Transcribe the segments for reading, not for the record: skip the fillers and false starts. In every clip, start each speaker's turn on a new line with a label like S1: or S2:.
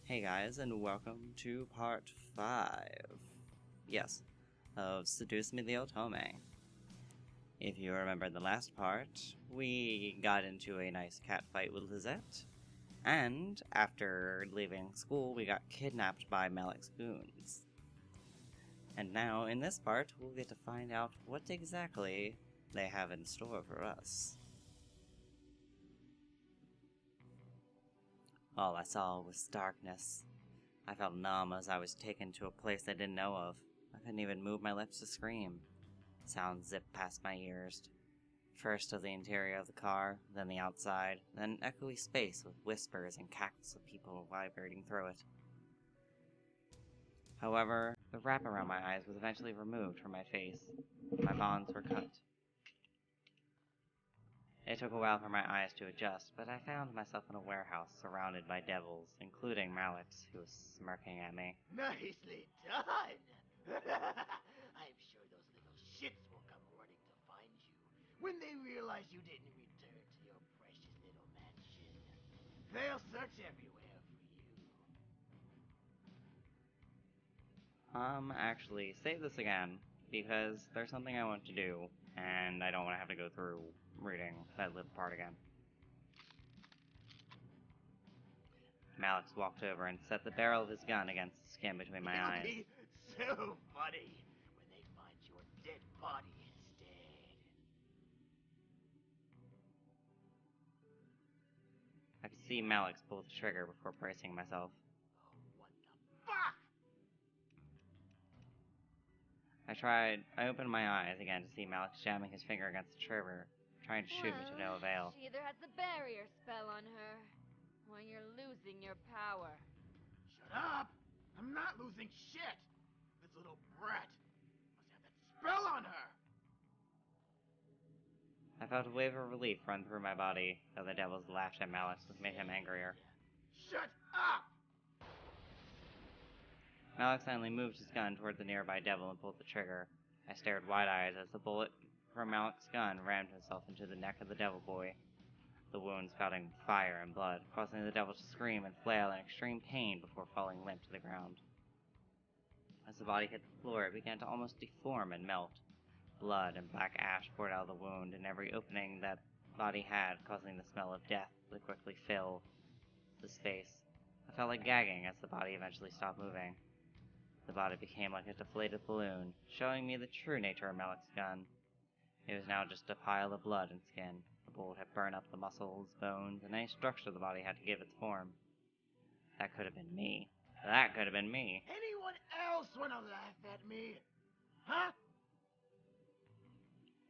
S1: Hey guys, and welcome to part 5, yes, of Seduce Me the Otome. If you remember the last part, we got into a nice cat fight with Lizette, and after leaving school, we got kidnapped by Malix goons. And now, in this part, we'll get to find out what exactly they have in store for us. All I saw was darkness. I felt numb as I was taken to a place I didn't know of. I couldn't even move my lips to scream. Sounds zipped past my ears. First of the interior of the car, then the outside, then an echoey space with whispers and cackles of people vibrating through it. However, the wrap around my eyes was eventually removed from my face. My bonds were cut. It took a while for my eyes to adjust, but I found myself in a warehouse surrounded by devils, including Malix, who was smirking at me.
S2: Nicely done! I'm sure those little shits will come running to find you when they realize you didn't return to your precious little mansion. They'll search everywhere for you.
S1: Actually, save this again, because there's something I want to do, and I don't want to have to go through reading that little part again. Malix walked over and set the barrel of his gun against the skin between my eyes.
S2: It'll be so funny when they find your dead body instead.
S1: I could see Malix pull the trigger before bracing myself.
S2: Oh, what the fuck?
S1: I opened my eyes again to see Malix jamming his finger against the trigger, trying to shoot me to no avail.
S3: She either has a barrier spell on her, or you're losing your power.
S2: Shut up! I'm not losing shit! This little brat must have that spell on her!
S1: I felt a wave of relief run through my body, though the devils laughed at Malix, which made him angrier.
S2: Shut up!
S1: Malix finally moved his gun toward the nearby devil and pulled the trigger. I stared wide-eyed as the bullet from Malix's gun rammed himself into the neck of the devil boy, the wound spouting fire and blood, causing the devil to scream and flail in extreme pain before falling limp to the ground. As the body hit the floor, it began to almost deform and melt. Blood and black ash poured out of the wound in every opening that body had, causing the smell of death to quickly fill the space. I felt like gagging as the body eventually stopped moving. The body became like a deflated balloon, showing me the true nature of Malix's gun. It was now just a pile of blood and skin. The bullet had burned up the muscles, bones, and any structure the body had to give its form. That could have been me. That could have been me.
S2: Anyone else wanna laugh at me? Huh?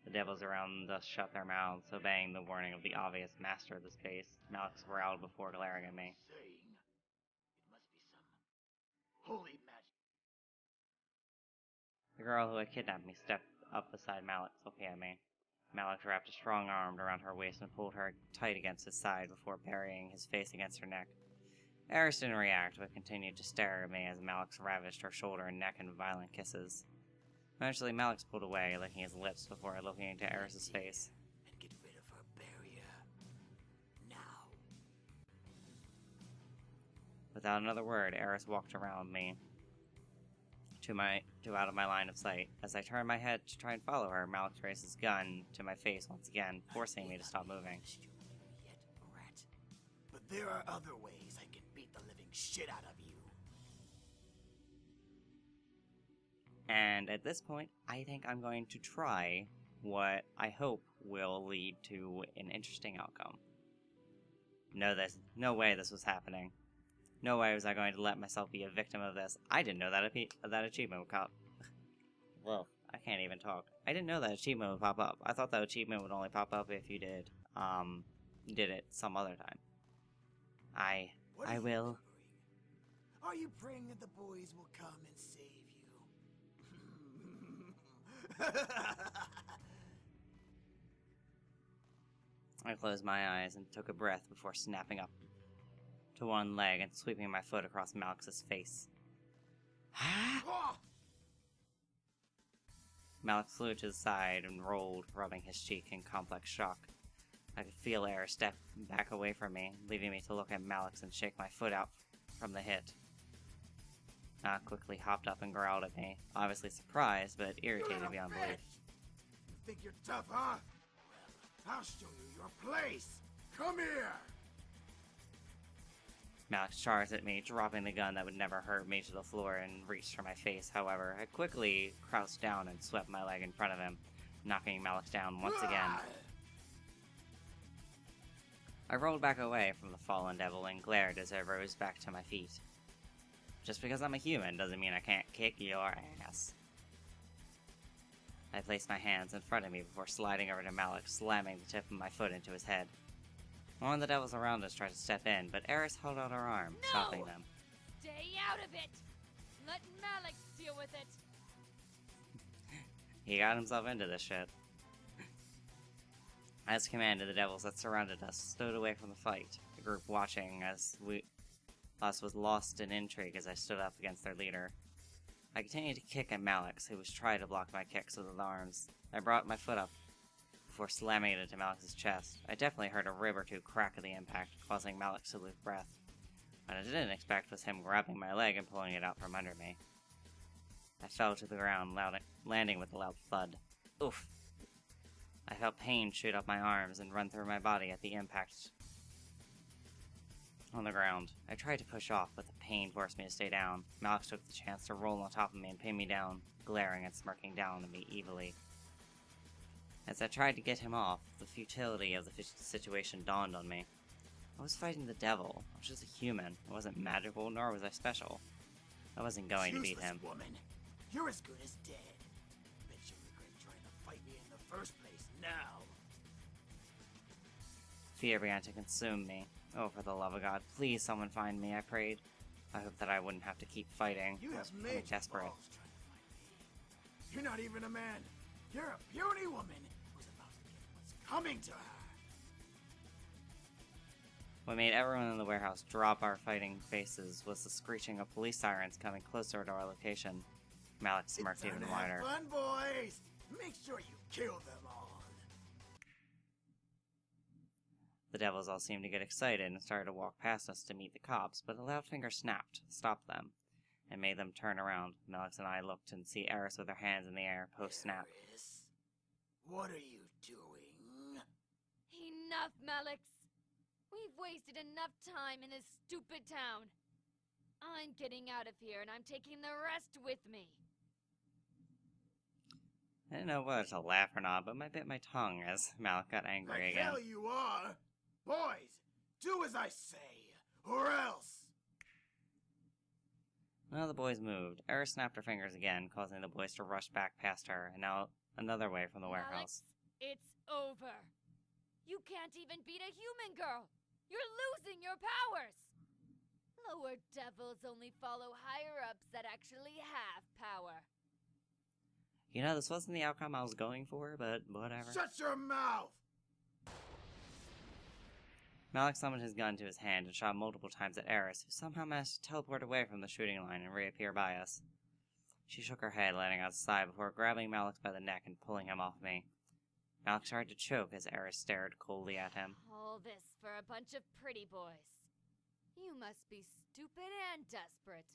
S1: The devils around us shut their mouths, obeying the warning of the obvious master of the space. Malix growled before glaring at me.
S2: Saying it must be some holy magic.
S1: The girl who had kidnapped me stepped up beside Malix, looking at me. Malix wrapped a strong arm around her waist and pulled her tight against his side before burying his face against her neck. Eris didn't react, but continued to stare at me as Malix ravished her shoulder and neck in violent kisses. Eventually, Malix pulled away, licking his lips before looking into Eris's face.
S2: And get rid of her barrier. Now.
S1: Without another word, Eris walked around me to out of my line of sight. As I turned my head to try and follow her, Malix raised his gun to my face once again, forcing me to stop moving.
S2: Yet, rat. But there are other ways I can beat the living shit out of you.
S1: And at this point, I think I'm going to try what I hope will lead to an interesting outcome. No way this was happening. No way was I going to let myself be a victim of this. I didn't know that that achievement would pop. Well, I can't even talk. I didn't know that achievement would pop up. I thought that achievement would only pop up if you did it some other time. I will.
S2: Are you praying that the boys will come and save you?
S1: I closed my eyes and took a breath before snapping up to one leg and sweeping my foot across Malix's face. Malix flew to his side and rolled, rubbing his cheek in complex shock. I could feel Eris step back away from me, leaving me to look at Malix and shake my foot out from the hit. Malix quickly hopped up and growled at me, obviously surprised, but irritated beyond belief.
S2: You think you're tough, huh? Well, I'll show you your place. Come here!
S1: Malix charged at me, dropping the gun that would never hurt me to the floor and reached for my face. However, I quickly crouched down and swept my leg in front of him, knocking Malix down once again. I rolled back away from the fallen devil and glared as I rose back to my feet. Just because I'm a human doesn't mean I can't kick your ass. I placed my hands in front of me before sliding over to Malix, slamming the tip of my foot into his head. One of the devils around us tried to step in, but Eris held out her arm, stopping them.
S3: Stay out of it! Let Malix deal with it!
S1: He got himself into this shit. As commanded, the devils that surrounded us stood away from the fight, the group watching as us was lost in intrigue as I stood up against their leader. I continued to kick at Malix, who was trying to block my kicks with his arms. I brought my foot up before slamming it into Malix's chest. I definitely heard a rib or two crack at the impact, causing Malix to lose breath. What I didn't expect was him grabbing my leg and pulling it out from under me. I fell to the ground, landing with a loud thud. Oof! I felt pain shoot up my arms and run through my body at the impact on the ground. I tried to push off, but the pain forced me to stay down. Malix took the chance to roll on top of me and pin me down, glaring and smirking down at me evilly. As I tried to get him off, the futility of the situation dawned on me. I was fighting the devil. I was just a human. I wasn't magical, nor was I special. I wasn't going to beat him.
S2: Woman. You're as good as dead. Bet you regret trying to fight me in the first place now.
S1: Fear began to consume me. Oh, for the love of God, please someone find me, I prayed. I hoped that I wouldn't have to keep fighting.
S2: You
S1: I
S2: have
S1: was becoming
S2: made
S1: desperate.
S2: balls trying to fight me. You're not even a man. You're a puny woman who's about to get what's coming to her.
S1: What made everyone in the warehouse drop our fighting faces was the screeching of police sirens coming closer to our location. Malix smirked even wider.
S2: Fun, boys! Make sure you kill them all.
S1: The devils all seemed to get excited and started to walk past us to meet the cops, but a loud finger snapped, stopped them, and made them turn around. Malix and I looked and see Eris with her hands in the air post-snap.
S2: Eris, what are you doing?
S3: Enough, Malix! We've wasted enough time in this stupid town. I'm getting out of here, and I'm taking the rest with me.
S1: I didn't know whether to laugh or not, but I bit my tongue as Malix got angry again.
S2: Hell you are! Boys, do as I say, or else!
S1: None of the boys moved. Eris snapped her fingers again, causing the boys to rush back past her, and now another way from the warehouse.
S3: Malix, it's over. You can't even beat a human girl! You're losing your powers! Lower devils only follow higher-ups that actually have power.
S1: You know, this wasn't the outcome I was going for, but whatever.
S2: Shut your mouth!
S1: Malix summoned his gun to his hand and shot multiple times at Eris, who somehow managed to teleport away from the shooting line and reappear by us. She shook her head, letting out a sigh before grabbing Malix by the neck and pulling him off me. Malix tried to choke as Eris stared coldly at him.
S3: All this for a bunch of pretty boys. You must be stupid and desperate.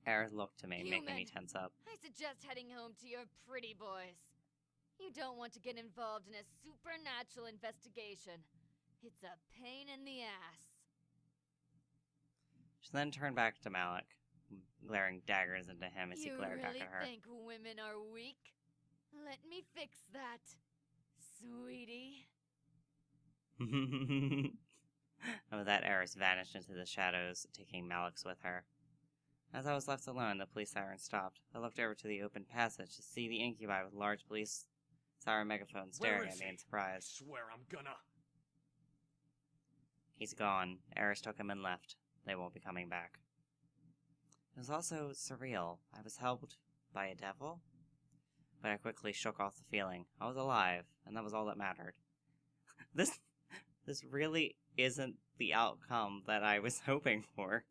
S1: Eris looked to me, making me
S3: Human.
S1: tense up.
S3: I suggest heading home to your pretty boys. You don't want to get involved in a supernatural investigation. It's a pain in the ass.
S1: She then turned back to Malix, glaring daggers into him as he glared back
S3: You
S1: at her.
S3: really think women are weak? Let me fix that, sweetie.
S1: And with that, Eris vanished into the shadows, taking Malix with her. As I was left alone, the police siren stopped. I looked over to the open passage to see the incubi with large police siren megaphones staring at me in surprise.
S4: I swear I'm gonna...
S1: He's gone. Eris took him and left. They won't be coming back. It was also surreal. I was helped by a devil? But I quickly shook off the feeling. I was alive, and that was all that mattered. This really isn't the outcome that I was hoping for.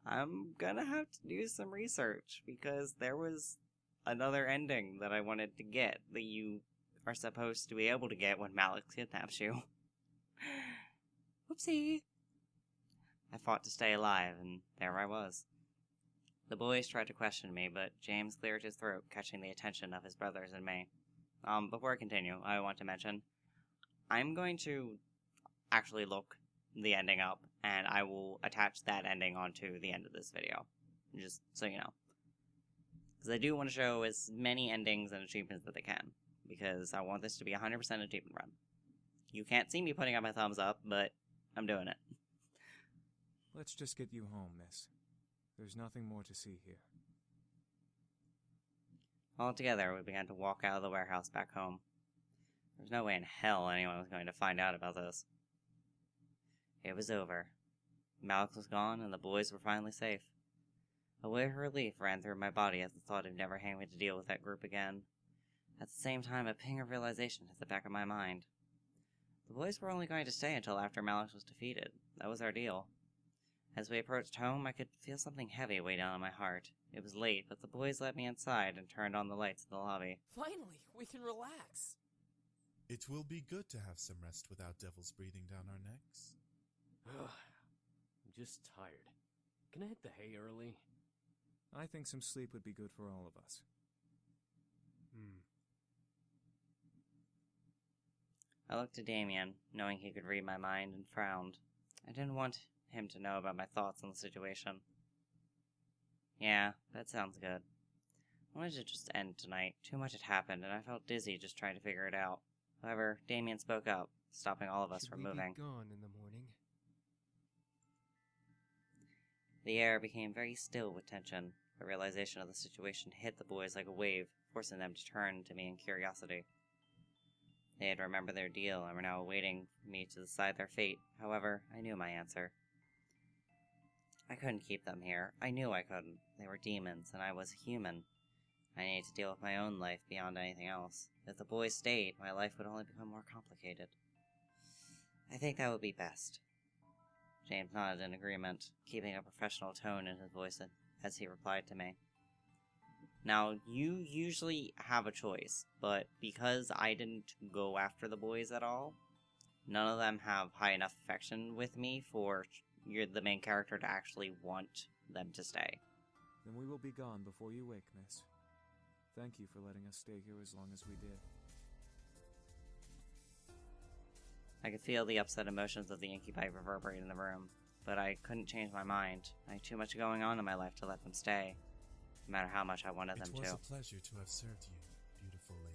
S1: I'm gonna have to do some research, because there was another ending that I wanted to get that you are supposed to be able to get when Malix kidnaps you. Whoopsie. I fought to stay alive, and there I was. The boys tried to question me, but James cleared his throat, catching the attention of his brothers and me. Before I continue, I want to mention, I'm going to actually look the ending up, and I will attach that ending onto the end of this video, just so you know. Because I do want to show as many endings and achievements that I can, because I want this to be 100% achievement run. You can't see me putting up my thumbs up, but I'm doing it.
S4: Let's just get you home, miss. There's nothing more to see here.
S1: All together, we began to walk out of the warehouse back home. There was no way in hell anyone was going to find out about this. It was over. Malix was gone, and the boys were finally safe. A wave of relief ran through my body at the thought of never having to deal with that group again. At the same time, a ping of realization hit the back of my mind. The boys were only going to stay until after Malix was defeated. That was our deal. As we approached home, I could feel something heavy weigh down on my heart. It was late, but the boys let me inside and turned on the lights in the lobby.
S5: Finally, we can relax.
S6: It will be good to have some rest without devils breathing down our necks.
S5: I'm just tired. Can I hit the hay early?
S4: I think some sleep would be good for all of us.
S1: I looked at Damien, knowing he could read my mind, and frowned. I didn't want him to know about my thoughts on the situation. Yeah, that sounds good. I wanted to just end tonight. Too much had happened, and I felt dizzy just trying to figure it out. However, Damien spoke up, stopping all of us from moving.
S7: Should we be gone in the morning?
S1: The air became very still with tension. The realization of the situation hit the boys like a wave, forcing them to turn to me in curiosity. They had remembered their deal and were now awaiting me to decide their fate. However, I knew my answer. I couldn't keep them here. I knew I couldn't. They were demons, and I was a human. I needed to deal with my own life beyond anything else. If the boys stayed, my life would only become more complicated. I think that would be best. James nodded in agreement, keeping a professional tone in his voice as he replied to me. Now, you usually have a choice, but because I didn't go after the boys at all, none of them have high enough affection with me for you're the main character to actually want them to stay.
S4: Then we will be gone before you wake, miss. Thank you for letting us stay here as long as we did.
S1: I could feel the upset emotions of the incubi reverberate in the room, but I couldn't change my mind. I had too much going on in my life to let them stay, no matter how much I wanted them to.
S6: It was a pleasure to have served you, beautiful lady.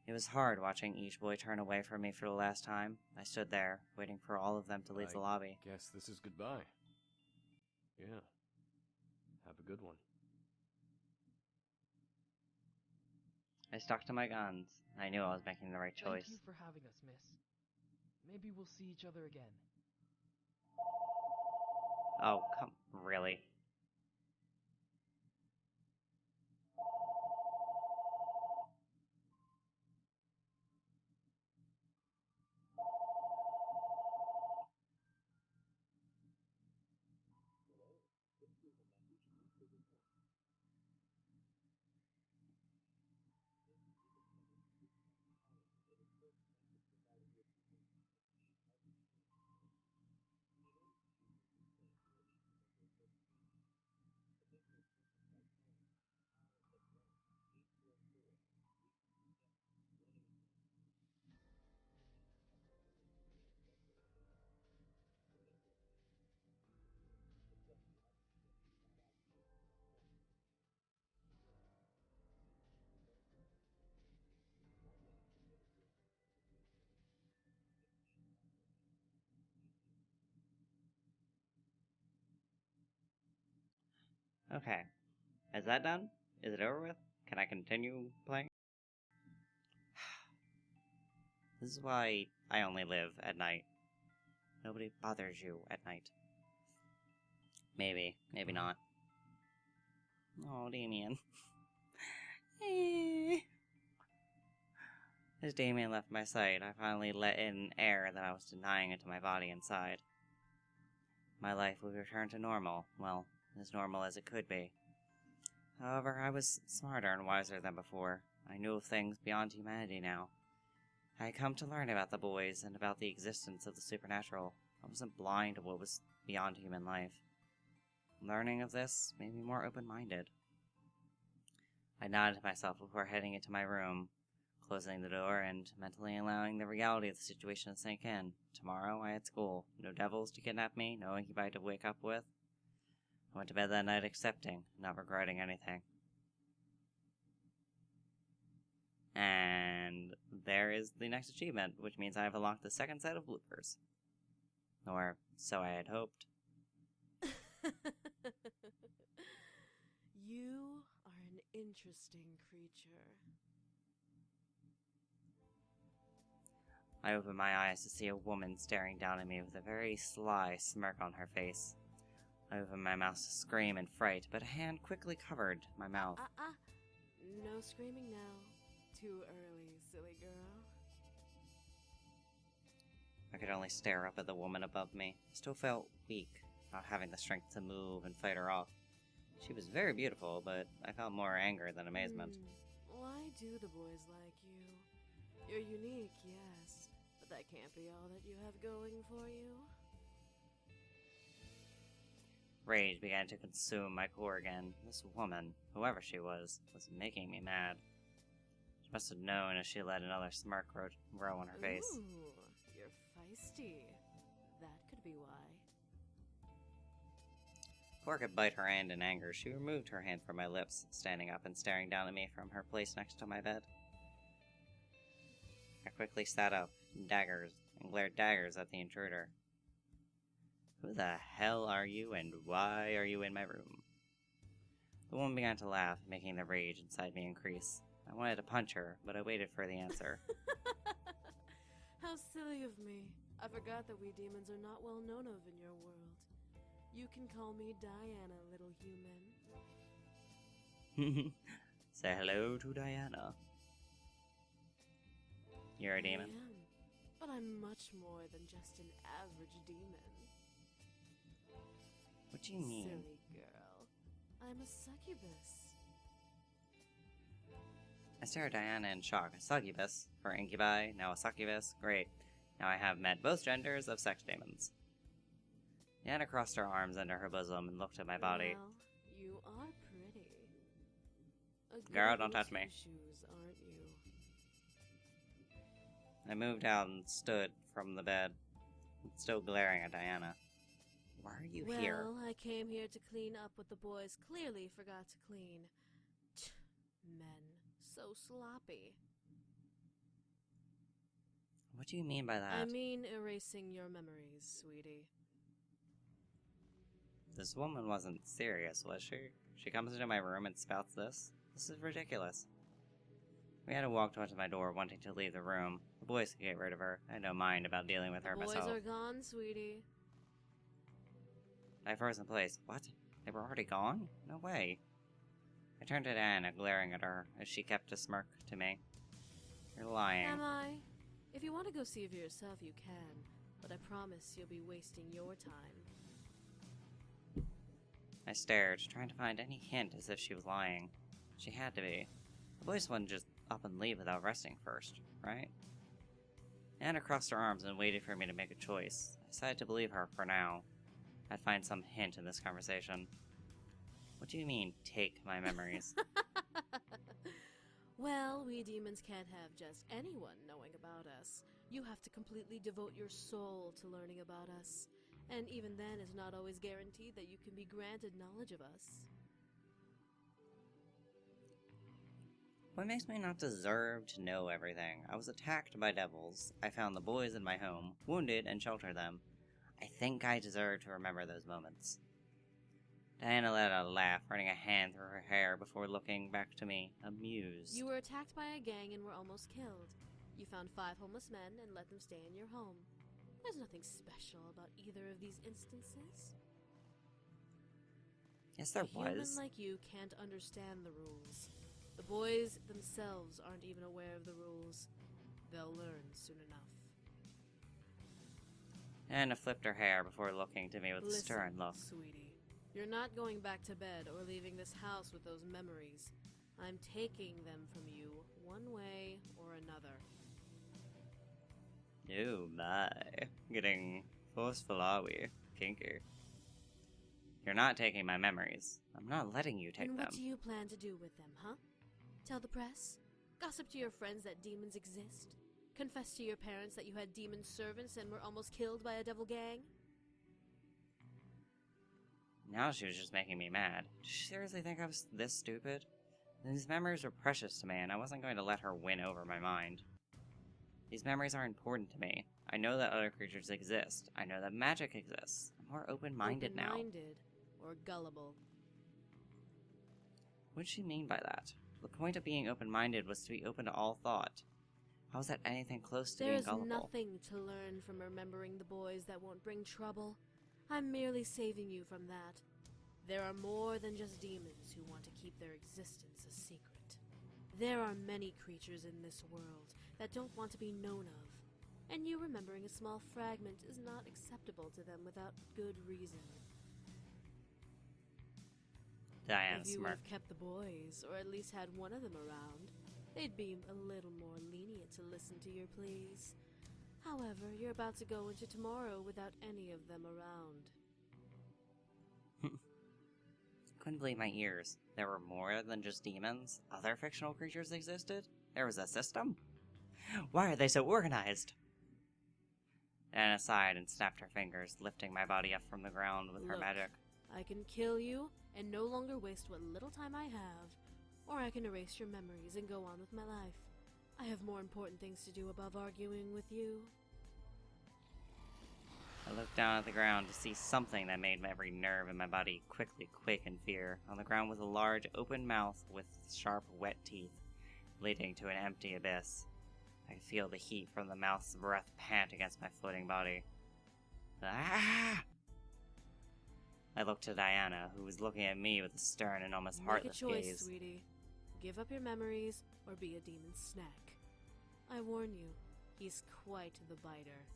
S1: It was hard watching each boy turn away from me for the last time. I stood there, waiting for all of them to leave the lobby.
S5: Guess this is goodbye. Yeah. Have a good one.
S1: I stuck to my guns. I knew I was making the right choice.
S7: Thank you for having us, miss. Maybe we'll see each other again.
S1: Oh, come... really? Okay. Is that done? Is it over with? Can I continue playing? This is why I only live at night. Nobody bothers you at night. Maybe. Maybe not. Oh, Damien. As Damien left my sight, I finally let in air that I was denying into my body inside. My life would return to normal. Well, as normal as it could be. However, I was smarter and wiser than before. I knew of things beyond humanity now. I had come to learn about the boys and about the existence of the supernatural. I wasn't blind to what was beyond human life. Learning of this made me more open-minded. I nodded to myself before heading into my room, closing the door and mentally allowing the reality of the situation to sink in. Tomorrow I had school. No devils to kidnap me, no incubi to wake up with. I went to bed that night accepting, not regretting anything. And there is the next achievement, which means I have unlocked the second set of bloopers. Or so I had hoped.
S8: You are an interesting creature.
S1: I opened my eyes to see a woman staring down at me with a very sly smirk on her face. I opened my mouth to scream in fright, but a hand quickly covered my mouth.
S8: No screaming now. Too early, silly girl.
S1: I could only stare up at the woman above me. I still felt weak, not having the strength to move and fight her off. She was very beautiful, but I felt more anger than amazement.
S8: Why do the boys like you? You're unique, yes, but that can't be all that you have going for you.
S1: Rage began to consume my core again. This woman, whoever she was making me mad. She must have known as she let another smirk grow on her face.
S8: Ooh, you're feisty. That could be why.
S1: Before I could bite her hand in anger, she removed her hand from my lips, standing up and staring down at me from her place next to my bed. I quickly sat up, and glared daggers at the intruder. Who the hell are you, and why are you in my room? The woman began to laugh, making the rage inside me increase. I wanted to punch her, but I waited for the answer.
S8: How silly of me. I forgot that we demons are not well known of in your world. You can call me Diana, little human.
S1: Say hello to Diana. You're a demon?
S8: I am, but I'm much more than just an average demon.
S1: What do you mean?
S8: Silly girl. I'm a succubus.
S1: I stare at Diana in shock. A succubus? For incubi, now a succubus? Great. Now I have met both genders of sex demons. Diana crossed her arms under her bosom and looked at my body.
S8: Well, you are pretty. A
S1: Girl,
S8: good
S1: don't touch me.
S8: shoes, aren't you?
S1: I moved out and stood from the bed, still glaring at Diana. Why are you here?
S8: Well, I came here to clean up what the boys clearly forgot to clean. Men. So sloppy.
S1: What do you mean by that?
S8: I mean erasing your memories, sweetie.
S1: This woman wasn't serious, was she? She comes into my room and spouts this? This is ridiculous. We had to walk towards my door, wanting to leave the room. The boys could get rid of her. I had no mind about dealing with her myself.
S8: The boys are gone, sweetie.
S1: I froze in place. What? They were already gone? No way. I turned to Diana, glaring at her, as she kept a smirk to me. You're lying.
S8: Am I? If you want to go see for yourself, you can. But I promise you'll be wasting your time.
S1: I stared, trying to find any hint as if she was lying. She had to be. The boys wouldn't just up and leave without resting first, right? Anna crossed her arms and waited for me to make a choice. I decided to believe her for now. I'd find some hint in this conversation. What do you mean, take my memories?
S8: Well, we demons can't have just anyone knowing about us. You have to completely devote your soul to learning about us. And even then, it's not always guaranteed that you can be granted knowledge of us.
S1: What makes me not deserve to know everything? I was attacked by devils. I found the boys in my home, wounded, and sheltered them. I think I deserve to remember those moments. Diana let out a laugh, running a hand through her hair before looking back to me, amused.
S8: You were attacked by a gang and were almost killed. You found 5 homeless men and let them stay in your home. There's nothing special about either of these instances.
S1: Yes, there
S8: A human
S1: was.
S8: like you can't understand the rules. The boys themselves aren't even aware of the rules. They'll learn soon enough.
S1: Diana flipped her hair before looking to me with a stern look.
S8: Sweetie, you're not going back to bed or leaving this house with those memories. I'm taking them from you one way or another.
S1: Oh my. Getting forceful, are we? Kinky. You're not taking my memories. I'm not letting you take
S8: And
S1: them.
S8: what do you plan to do with them, huh? Tell the press? Gossip to your friends that demons exist? Confess to your parents that you had demon servants and were almost killed by a devil gang?
S1: Now she was just making me mad. Did she seriously think I was this stupid? These memories were precious to me, and I wasn't going to let her win over my mind. These memories are important to me. I know that other creatures exist. I know that magic exists. I'm more open-minded now.
S8: Open-minded or gullible?
S1: What did she mean by that? The point of being open-minded was to be open to all thought. How is that anything close to being
S8: There's
S1: gullible?
S8: nothing to learn from remembering the boys that won't bring trouble. I'm merely saving you from that. There are more than just demons who want to keep their existence a secret. There are many creatures in this world that don't want to be known of, and you remembering a small fragment is not acceptable to them without good reason.
S1: Diana
S8: If you would have
S1: smirked.
S8: kept the boys, or at least had one of them around, they'd be a little more lenient to listen to your pleas. However, you're about to go into tomorrow without any of them around.
S1: Couldn't believe my ears. There were more than just demons. Other fictional creatures existed? There was a system? Why are they so organized? Diana sighed and snapped her fingers, lifting my body up from the ground with her
S8: Look.
S1: magic.
S8: I can kill you and no longer waste what little time I have, or I can erase your memories and go on with my life. I have more important things to do above arguing with you.
S1: I looked down at the ground to see something that made every nerve in my body quickly quake in fear. On the ground was a large, open mouth with sharp, wet teeth, leading to an empty abyss. I could feel the heat from the mouth's breath pant against my floating body. Ah! I looked to Diana, who was looking at me with a stern and almost
S8: Make a
S1: heartless
S8: choice,
S1: gaze.
S8: sweetie. Give up your memories, or be a demon's snack. I warn you, he's quite the biter.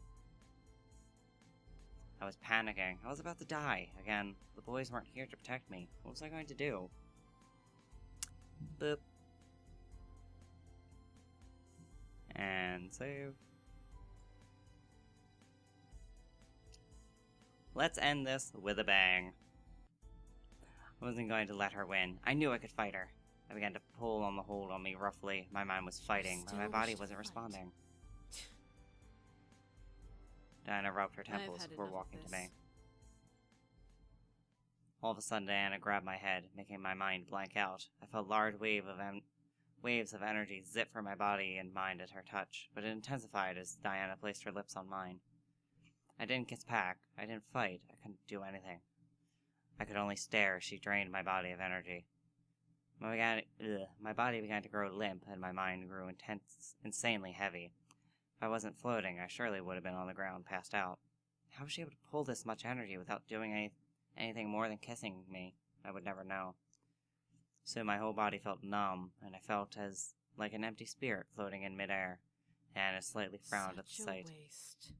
S1: I was panicking. I was about to die. Again, the boys weren't here to protect me. What was I going to do? Boop. And save. Let's end this with a bang. I wasn't going to let her win. I knew I could fight her. I began to pull on the hold on me roughly. My mind was fighting, but my
S8: Still
S1: body
S8: wish to
S1: wasn't
S8: fight.
S1: responding. Diana rubbed her temples
S8: had
S1: before
S8: enough of
S1: walking to
S8: this.
S1: me. All of a sudden, Diana grabbed my head, making my mind blank out. I felt large waves of energy zip from my body and mind at her touch, but it intensified as Diana placed her lips on mine. I didn't kiss back. I didn't fight. I couldn't do anything. I could only stare as she drained my body of energy. My body began to grow limp, and my mind grew insanely heavy. If I wasn't floating, I surely would have been on the ground, passed out. How was she able to pull this much energy without doing anything more than kissing me? I would never know. Soon my whole body felt numb, and I felt as like an empty spirit floating in midair. Diana slightly frowned at the
S8: Such a
S1: sight.
S8: waste.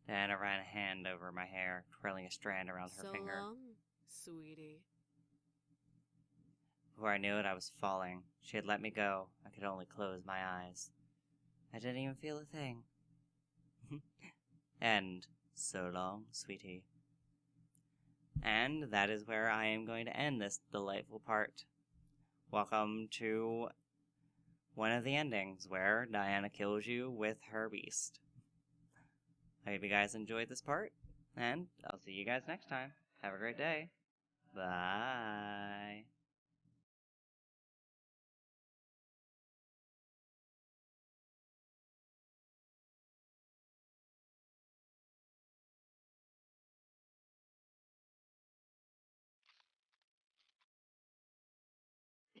S1: Diana ran a hand over my hair, twirling a strand around her
S8: So
S1: finger.
S8: long, sweetie.
S1: Before I knew it, I was falling. She had let me go. I could only close my eyes. I didn't even feel a thing. And so long, sweetie. And that is where I am going to end this delightful part. Welcome to one of the endings where Diana kills you with her beast. I hope you guys enjoyed this part, and I'll see you guys next time. Have a great day. Bye.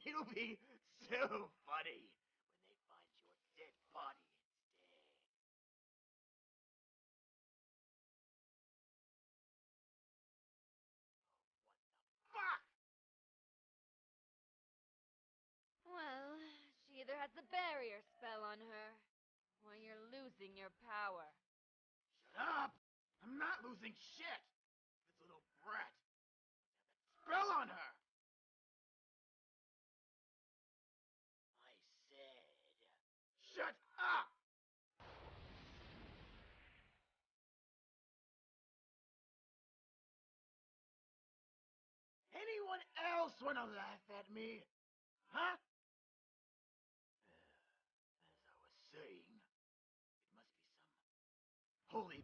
S2: It'll be so funny when they find your dead body instead. Fuck!
S3: Well, she either has the barrier spell on her, or you're losing your power.
S2: Shut up! I'm not losing shit! This little brat. Spell on her! I said, shut up! anyone else wanna laugh at me? Huh? As I was saying, it must be some holy